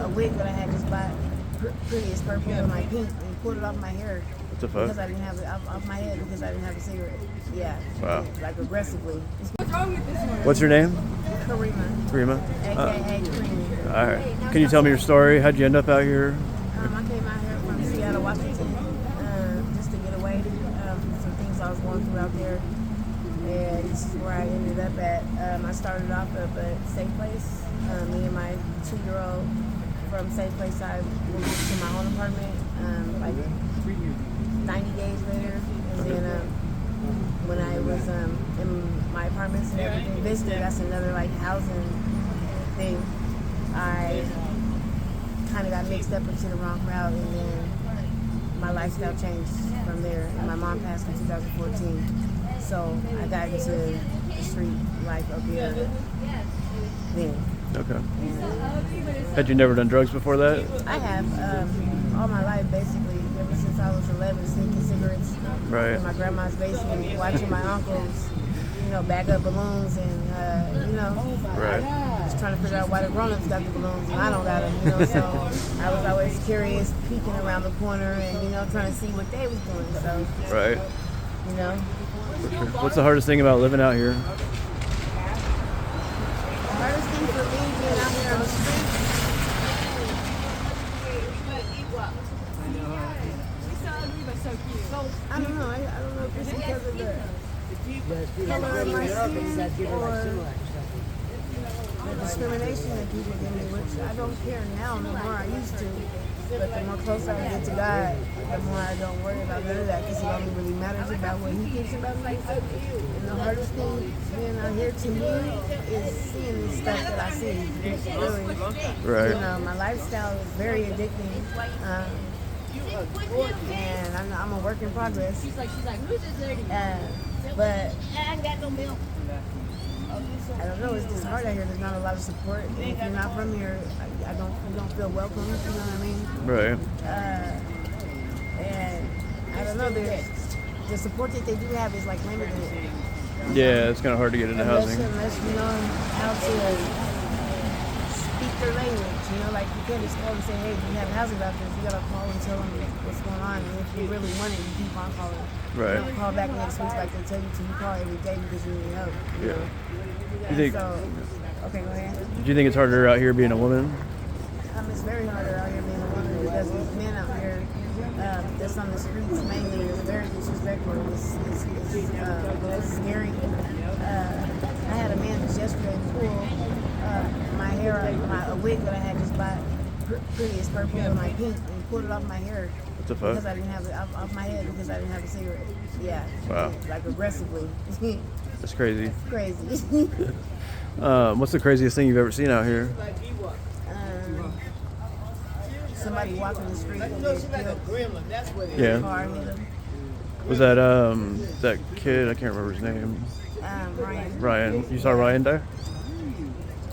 a wig that I had just bought, prettiest purple and my pink, and pulled it off my hair. What the fuck? Because I didn't have it off my head because I didn't have a cigarette. Yeah. Wow. Like aggressively. What's wrong with this one? What's your name? Karima. Karima? AKA Creamy. All right. Can you tell me your story? How'd you end up out here? I came out here from Seattle, Washington, just to get away from some things I was going through out there. And this is where I ended up at. I started off at a safe place. Me and my 2-year-old from safe place, I moved to my own apartment like 90 days later. And then when I was in my apartments and everything, basically that's another like housing thing. I kind of got mixed up into the wrong route, and then my lifestyle changed from there. And my mom passed in 2014. So I got into the street like a beer then. Okay. Had you never done drugs before that? I have all my life, basically, ever since I was 11, sneaking cigarettes Right. in my grandma's basement, watching my uncles, bag up balloons and, Right. just trying to figure out why the grown-ups got the balloons and I don't got them, so I was always curious, peeking around the corner and, trying to see what they was doing, so. Right. For sure. What's the hardest thing about living out here? The hardest thing for me being out here on the street. I don't know. I don't know if it's because of the color of my skin or the discrimination that people give me, which I don't care now no more. I used to. But the more closer I get to God, the more I don't worry about none of that, because it only really matters about what He thinks about me. And the hardest thing being out here to me is seeing this stuff that I see. It's really, Right. My lifestyle is very addicting. And I'm a work in progress. She's like, who's this lady? But I ain't got no milk. I don't know, it's just hard out here. There's not a lot of support. And if you're not from here, you don't feel welcome, you know what I mean? Right. And I don't know, the support that they do have is like limited. Yeah, it's kind of hard to get into housing. Unless you know how to speak their language, like you can't just call and say, hey, we have housing doctors, you gotta call and tell them what's going on. And if you really want it, you keep on calling. Right. You don't call back next week like they tell you to. You call every day because you need help. Yeah. And think- okay, go ahead. Do you think it's harder out here being a woman? It's very harder out here being a woman because these men out here that's on the streets mainly is very disrespectful. It's scary. I had a man just yesterday pull my hair, a wig that I had just bought, prettiest purple and my pink, and pulled it off my hair. What the fuck? Because I didn't have it off my head because I didn't have a cigarette. Yeah. Wow. Like aggressively. That's crazy. Crazy. What's the craziest thing you've ever seen out here? Somebody walking the street and get killed. Yeah. Car hit him. Was that that kid? I can't remember his name. Ryan. Ryan. You saw Ryan die?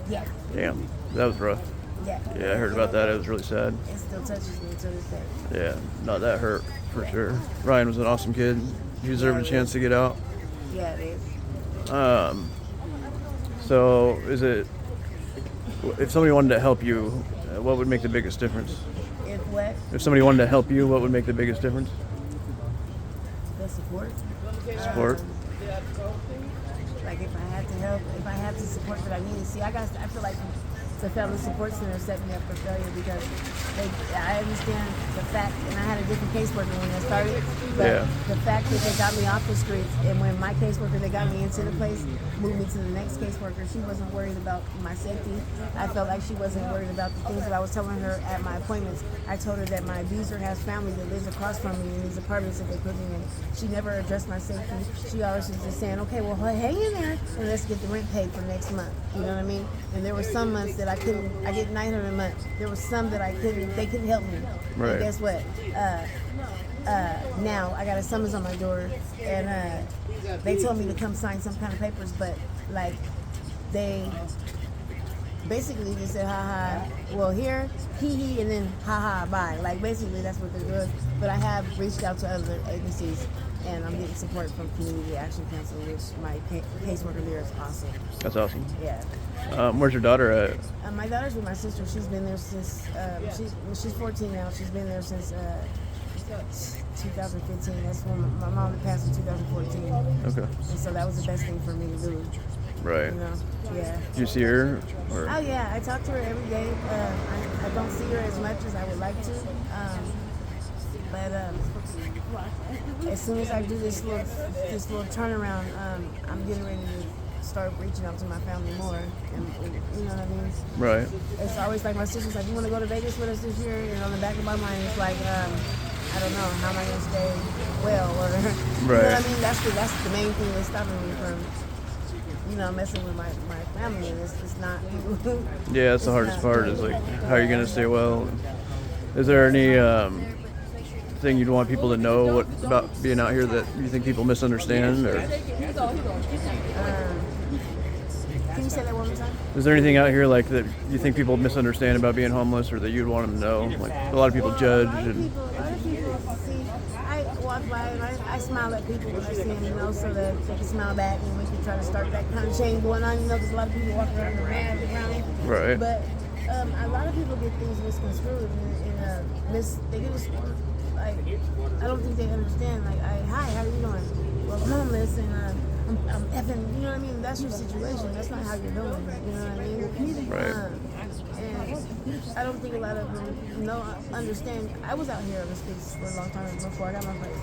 Yeah. Damn. That was rough. Yeah. Yeah, I heard about that. It was really sad. It still touches me to this day. Yeah. No, that hurt for sure. Ryan was an awesome kid. He deserved a chance to get out. Yeah, it is. So is it, if somebody wanted to help you, what would make the biggest difference? If what? If somebody wanted to help you, what would make the biggest difference? The support. Support? Like if I had to help, if I had the support that I needed. See, I feel like the family support center set me up for failure because I understand the fact, and I had a different caseworker when I started, but the fact that they got me off the streets, and when my caseworker, they got me into the place, moved me to the next caseworker, she wasn't worried about my safety. I felt like she wasn't worried about the things that I was telling her at my appointments. I told her that my abuser has family that lives across from me in these apartments that they put me in. She never addressed my safety. She always was just saying, okay, well, hang in there and let's get the rent paid for next month. You know what I mean? And there were some months that I get $900 a month. There were some that they couldn't help me. Right. And guess what? Now I got a summons on my door, and they told me to come sign some kind of papers, but like they basically just said, ha, well here, he, and then ha, bye. Like basically that's what they're doing. But I have reached out to other agencies and I'm getting support from Community Action Council, which my caseworker there is awesome. That's awesome. Yeah. Where's your daughter at? My daughter's with my sister. She's been there since she's 14 now. She's been there since 2015. That's when my mom passed in 2014. Okay. And so that was the best thing for me to do. Right. You know? Yeah. Do you see her? Or? Oh yeah, I talk to her every day. I don't see her as much as I would like to. But as soon as I do this little turnaround, I'm getting ready to start reaching out to my family more. And you know what I mean? Right. It's always like my sister's like, "You want to go to Vegas with us this year?" And on the back of my mind, it's like, I don't know, how am I gonna stay well? Or right. You know what I mean? That's the main thing that's stopping me from, messing with my family. And it's not. Yeah, that's the hardest part. Is like, how are you gonna stay well? Is there any thing you'd want people to know about being out here that you think people misunderstand? Or Can you say that one more time? is there anything out here like that you think people misunderstand about being homeless, or that you'd want them to know? Like a lot of people judge. A lot of people see. I walk by and I smile at people when I see them, so that they can smile back, and we can try to start that kind of change going on, because a lot of people walk around and mad around. Right. But a lot of people get things misconstrued and they get it. Like, I don't think they understand. Like, hi, how are you doing? Well, I'm homeless and I'm effing. You know what I mean? That's your situation. That's not how you're doing. You know what I mean? Right. And I don't think a lot of them understand. I was out here on the streets for a long time before I got my place.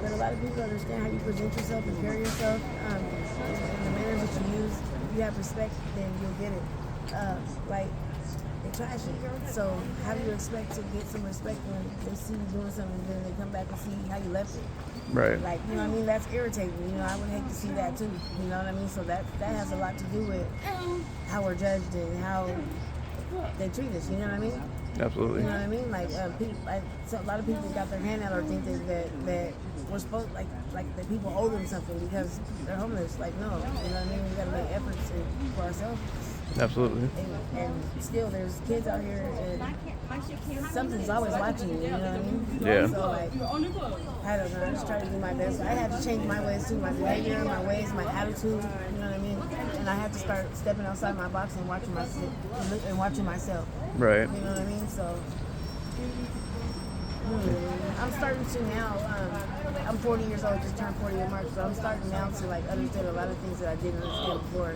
But a lot of people understand how you present yourself and carry yourself, and the manners that you use. If you have respect, then you'll get it. They trash it. So how do you expect to get some respect when they see you doing something and then they come back and see how you left it? Right. Like, you know what I mean? That's irritating. I would hate to see that too. You know what I mean? So that has a lot to do with how we're judged and how they treat us. You know what I mean? Absolutely. You know what I mean? Like, so a lot of people got their hand out or think that we're supposed like that people owe them something because they're homeless. Like, no. You know what I mean? We got to make efforts for ourselves. Absolutely. And still, there's kids out here, and something's always watching you. You know what I mean? Yeah. So like, I don't know. I just try to do my best. I had to change my ways too, my behavior, my ways, my attitude. You know what I mean? And I had to start stepping outside my box and watching myself. Right. You know what I mean? So I'm starting to now. I'm 40 years old. Just turned 40 in March, so I'm starting now to like understand a lot of things that I didn't understand before.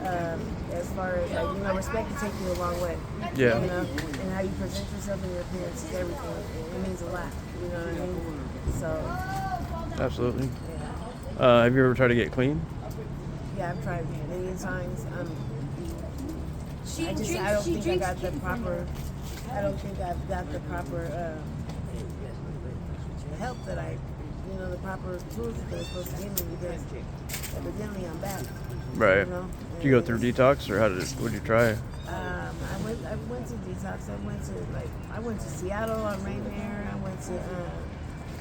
As far as respect can take you a long way. Yeah. And how you present yourself and your appearance is everything. It means a lot. You know what I mean? So. Absolutely. Yeah. Have you ever tried to get clean? Yeah, I've tried many times. I don't think I've got the proper help that the proper tools that they're supposed to give me, because evidently I'm back. Right. Did you go through detox, or what did you try? I went to detox. I went to Seattle on Rainier. I went to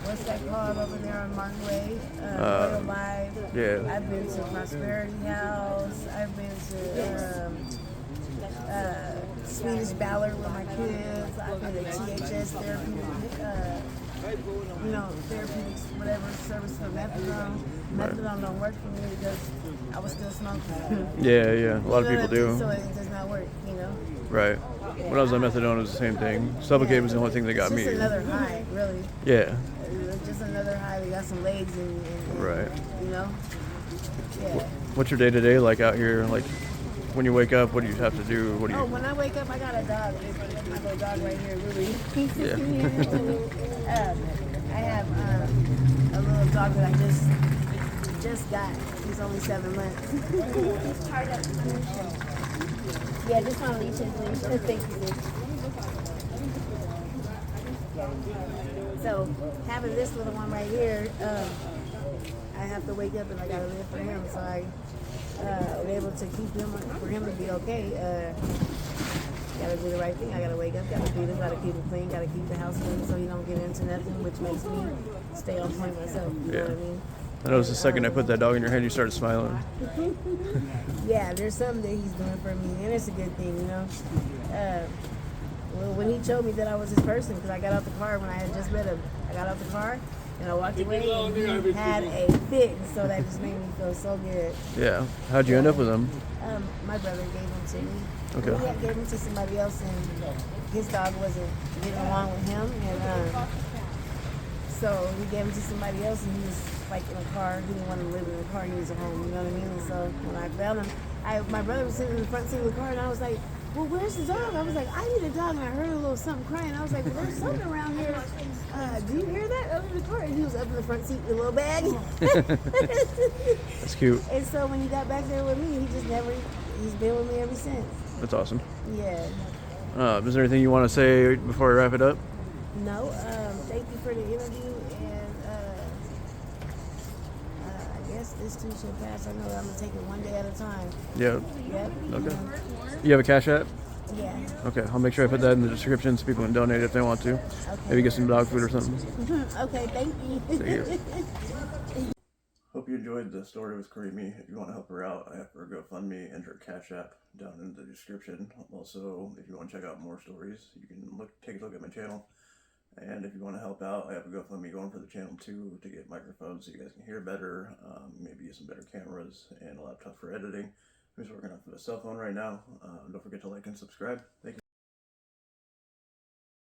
what's that called over there on Martin Way? Royal Live. Yeah. I've been to Prosperity House. I've been to Swedish Ballard with my kids. I've been to THS therapeutics, whatever, service for methadone. Methadone don't work for me because I was still smoking. Yeah. A lot of people do. So it does not work, Right. When I was on methadone, it was the same thing. Sublocade was the only thing that got me. It's just another high, really. Yeah. It's just another high. We got some legs and right. Yeah. What's your day-to-day like out here? Like, when you wake up, what do you have to do? When I wake up, I got a dog. My little dog right here, Ruby. Yeah. I have a little dog that I just got. He's only 7 months. Yeah, just on leashes. Thank you. So having this little one right here, I have to wake up and I gotta live for him. So I was able to keep him, for him to be okay. Gotta do the right thing. I gotta wake up, gotta feed him, gotta keep him clean, gotta keep the house clean so he don't get into nothing, which makes me stay on point myself. You know what I mean? I noticed the second I put that dog in your hand, you started smiling. Yeah, there's something that he's doing for me, and it's a good thing, Well, when he showed me that I was his person, because I got out the car when I had just met him, I got out the car, And I walked away and he had a fit, and so that just made me feel so good. Yeah. How'd you end up with him? My brother gave him to me. Okay. He gave him to somebody else, and his dog wasn't getting along with him, and so he gave him to somebody else, and he was like in a car. He didn't want to live in a car. He was at home. You know what I mean? And so when I found him, my brother was sitting in the front seat of the car, and I was like, well, where's the dog? I was like, I need a dog, and I heard a little something crying. I was like, well, there's something around here. Do you hear that? Up in the car. And he was up in the front seat with a little bag. That's cute. And so when he got back there with me, he's been with me ever since. That's awesome. Yeah. Is there anything you want to say before we wrap it up? No, thank you for the interview, and I guess this too shall pass. I know I'm going to take it one day at a time. Yeah. Yep. Okay. You have a Cash App? Yeah. Okay, I'll make sure I put that in the description so people can donate if they want to. Okay. Maybe get some dog food or something. Okay, thank you. Thank you. Hope you enjoyed the story with Karima. If you want to help her out, I have her GoFundMe and her Cash App down in the description. Also, if you want to check out more stories, you can take a look at my channel. And if you want to help out, I have a GoFundMe going for the channel too to get microphones so you guys can hear better, maybe get some better cameras and a laptop for editing. I'm just working off of a cell phone right now. Don't forget to like and subscribe. Thank you.